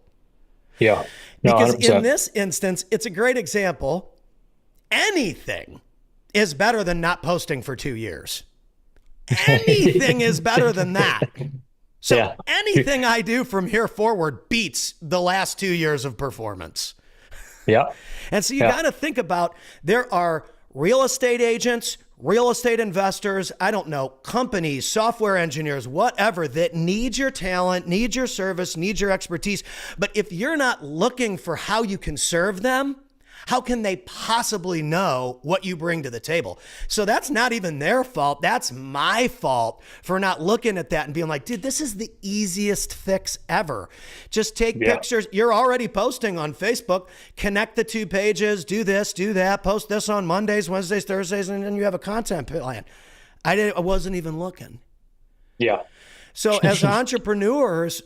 Yeah. No, because 100%. In this instance, it's a great example. Anything is better than not posting for 2 years. Anything is better than that. So anything I do from here forward beats the last 2 years of performance. Yeah. And so you Yeah. got to think about, there are real estate agents, real estate investors, I don't know, companies, software engineers, whatever, that need your talent, need your service, need your expertise. But if you're not looking for how you can serve them, how can they possibly know what you bring to the table? So that's not even their fault. That's my fault for not looking at that and being like, dude, this is the easiest fix ever. Just take pictures. You're already posting on Facebook, connect the two pages, do this, do that, post this on Mondays, Wednesdays, Thursdays, and then you have a content plan. I wasn't even looking. Yeah. So as entrepreneurs,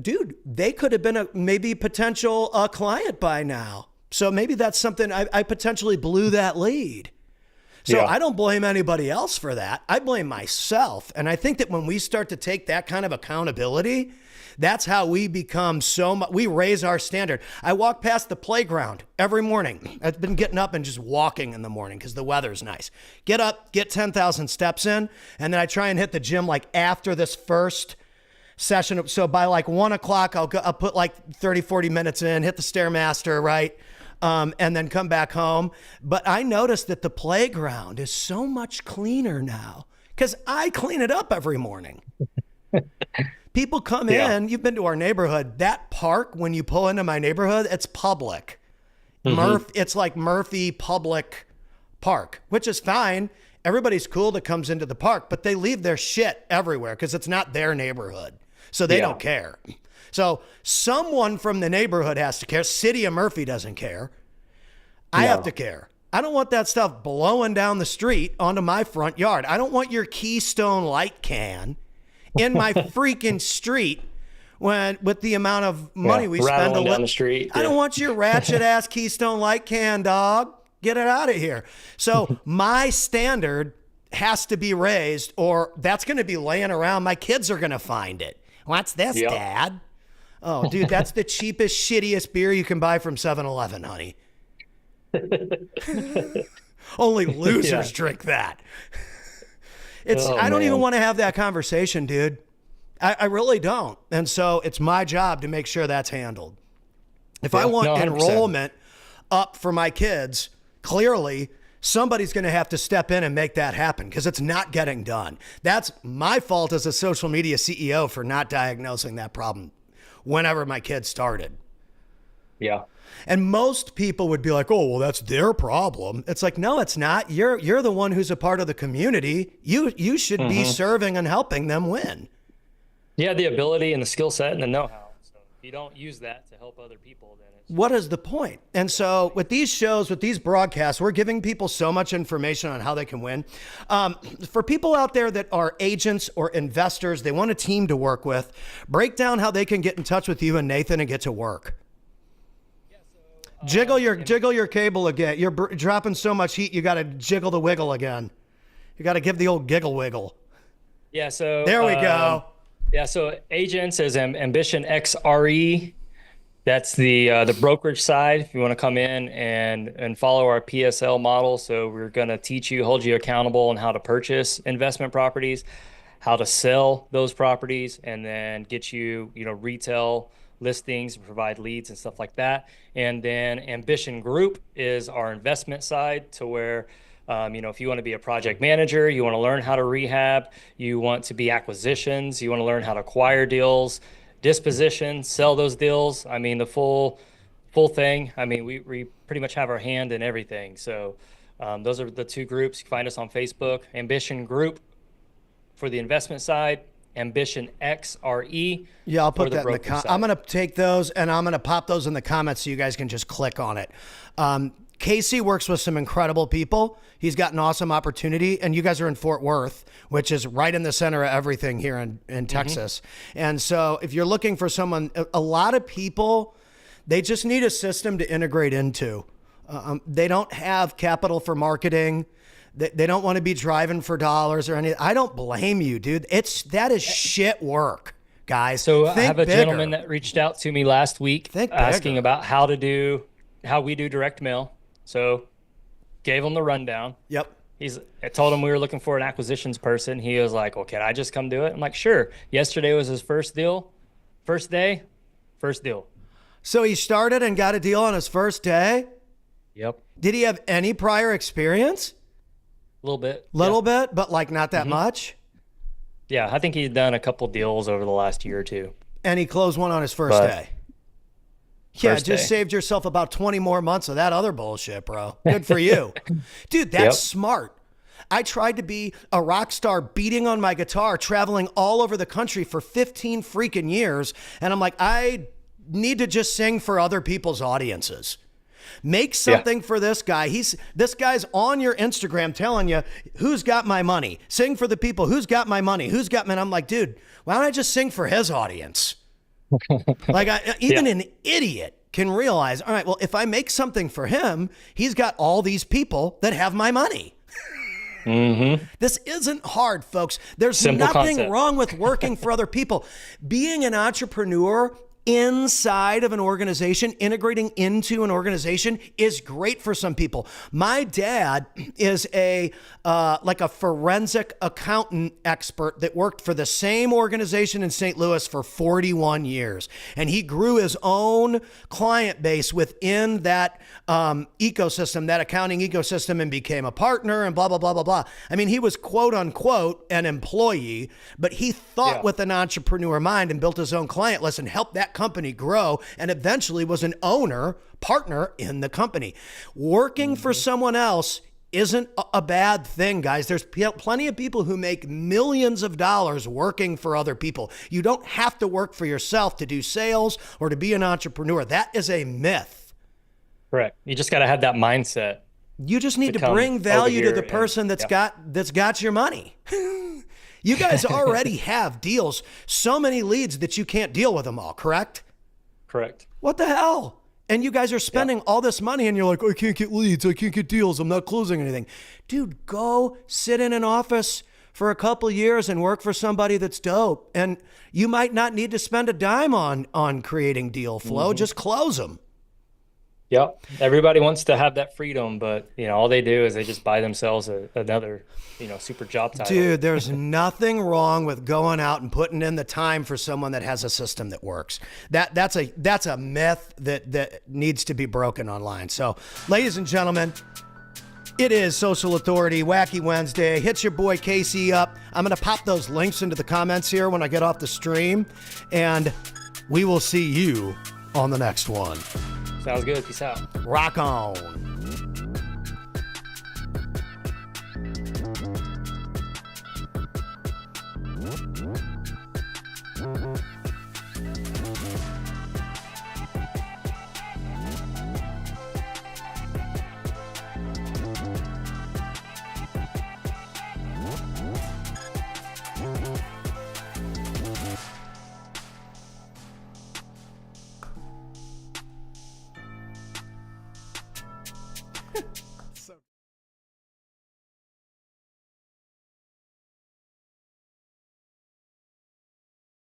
dude, they could have been a maybe potential client by now. So maybe that's something I potentially blew that lead. So I don't blame anybody else for that. I blame myself. And I think that when we start to take that kind of accountability, that's how we become we raise our standard. I walk past the playground every morning. I've been getting up and just walking in the morning because the weather's nice. Get up, get 10,000 steps in, and then I try and hit the gym like after this first session. So by like 1 o'clock, I'll put like 30, 40 minutes in, hit the Stairmaster, right? And then come back home. But I noticed that the playground is so much cleaner now because I clean it up every morning. People come in, you've been to our neighborhood. That park, when you pull into my neighborhood, it's public. It's like Murphy Public Park, which is fine. Everybody's cool that comes into the park, but they leave their shit everywhere because it's not their neighborhood. So they don't care. So someone from the neighborhood has to care. City of Murphy doesn't care. I have to care. I don't want that stuff blowing down the street onto my front yard. I don't want your Keystone light can in my freaking street with the amount of money we spend down the street. I don't want your ratchet ass Keystone light can, dog. Get it out of here. So my standard has to be raised, or that's going to be laying around. My kids are going to find it. What's this, Dad? Oh, dude, that's the cheapest, shittiest beer you can buy from 7-Eleven, honey. Only losers drink that. I don't even want to have that conversation, dude. I really don't. And so it's my job to make sure that's handled. If I want enrollment up for my kids, clearly somebody's going to have to step in and make that happen because it's not getting done. That's my fault as a social media CEO for not diagnosing that problem whenever my kids started. Yeah. And most people would be like, oh, well, that's their problem. It's like, no, it's not. You're the one who's a part of the community. You should be serving and helping them win. Yeah, the ability and the skill set and the know-how. So if you don't use that to help other people, then what is the point? And so with these shows, with these broadcasts, we're giving people so much information on how they can win. For people out there that are agents or investors, they want a team to work with, break down how they can get in touch with you and Nathan and get to work. Jiggle your cable again. You're dropping so much heat, you got to jiggle the wiggle again. You got to give the old giggle wiggle. Yeah, so there we go. Yeah, so agents is Ambition XRE. That's the brokerage side. If you want to come in and follow our PSL model, so we're going to teach you, hold you accountable on how to purchase investment properties, how to sell those properties, and then get you, retail listings, provide leads and stuff like that. And then Ambition Group is our investment side, to where if you want to be a project manager, you want to learn how to rehab, you want to be acquisitions, you want to learn how to acquire deals, disposition, sell those deals. I mean, the full thing. I mean, we pretty much have our hand in everything. So those are the two groups. You can find us on Facebook. Ambition Group for the investment side, Ambition XRE. Yeah, I'll put that in the comments. I'm going to take those and I'm going to pop those in the comments so you guys can just click on it. Casey works with some incredible people. He's got an awesome opportunity, and you guys are in Fort Worth, which is right in the center of everything here in Texas. And so if you're looking for someone, a lot of people, they just need a system to integrate into. They don't have capital for marketing. They don't want to be driving for dollars or anything. I don't blame you, dude. That is shit work, guys. So I have a gentleman that reached out to me last week asking about how we do direct mail. So gave him the rundown. Yep. I told him we were looking for an acquisitions person. He was like, well, can I just come do it? I'm like, sure. Yesterday was his first deal. First day, first deal. So he started and got a deal on his first day? Yep. Did he have any prior experience? A little bit. Little bit, but like not that much? Yeah, I think he's done a couple deals over the last year or two. And he closed one on his first day. Yeah, just saved yourself about 20 more months of that other bullshit, bro. Good for you. Dude, that's smart. I tried to be a rock star beating on my guitar, traveling all over the country for 15 freaking years. And I'm like, I need to just sing for other people's audiences. Make something for this guy. This guy's on your Instagram telling you, who's got my money? Sing for the people. Who's got my money? Who's got me? And I'm like, dude, why don't I just sing for his audience? Like even an idiot can realize, all right, well, if I make something for him, he's got all these people that have my money. This isn't hard, folks. There's nothing wrong with working for other people. Being an entrepreneur inside of an organization, integrating into an organization is great for some people. My dad is like a forensic accountant expert that worked for the same organization in St. Louis for 41 years. And he grew his own client base within that ecosystem, that accounting ecosystem, and became a partner and blah, blah, blah, blah, blah. I mean, he was quote unquote an employee, but he thought with an entrepreneur mind and built his own client list and helped that company grow, and eventually was an partner in the company. Working for someone else isn't a bad thing, guys. There's plenty of people who make millions of dollars working for other people. You don't have to work for yourself to do sales or to be an entrepreneur. That is a myth. Correct. You just got to have that mindset. You just need to bring value to the person that's got your money. You guys already have deals, so many leads that you can't deal with them all, correct? Correct. What the hell? And you guys are spending all this money and you're like, I can't get leads, I can't get deals, I'm not closing anything. Dude, go sit in an office for a couple years and work for somebody that's dope. And you might not need to spend a dime on creating deal flow, just close them. Yep. Everybody wants to have that freedom, but all they do is they just buy themselves another, super job title. Dude, there's nothing wrong with going out and putting in the time for someone that has a system that works. That's a myth that needs to be broken online. So, ladies and gentlemen, it is Social Authority Wacky Wednesday. Hit your boy Casey up. I'm going to pop those links into the comments here when I get off the stream, and we will see you on the next one. Sounds good. Peace out. Rock on.